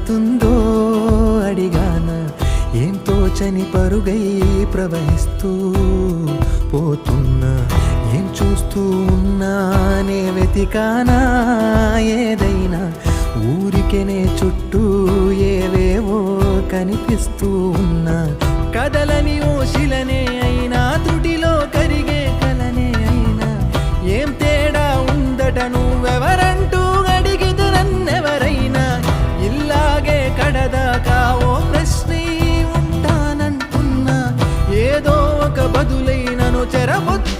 ఏమవుతుందో అడిగాన, ఏం తోచని పరుగై ప్రవహిస్తూ పోతున్నా, ఏం చూస్తూ ఉన్నానే వెతికానా ఏదైనా, ఊరికెనే చుట్టూ ఏవేవో కనిపిస్తూ ఉన్నా, కదలని ఓశిలనే అయినా త్రుటిలో కరిగే కలనే అయినా, ఏం తేడా ఉందట నువ్వెవరంటూ అడిగిదు నన్నెవరైనా, ఇల్లాగే కడదాకా ఓ ప్రశ్నే ఉంటానంటున్నా, ఏదో ఒక బదులైనను చెరబొద్దు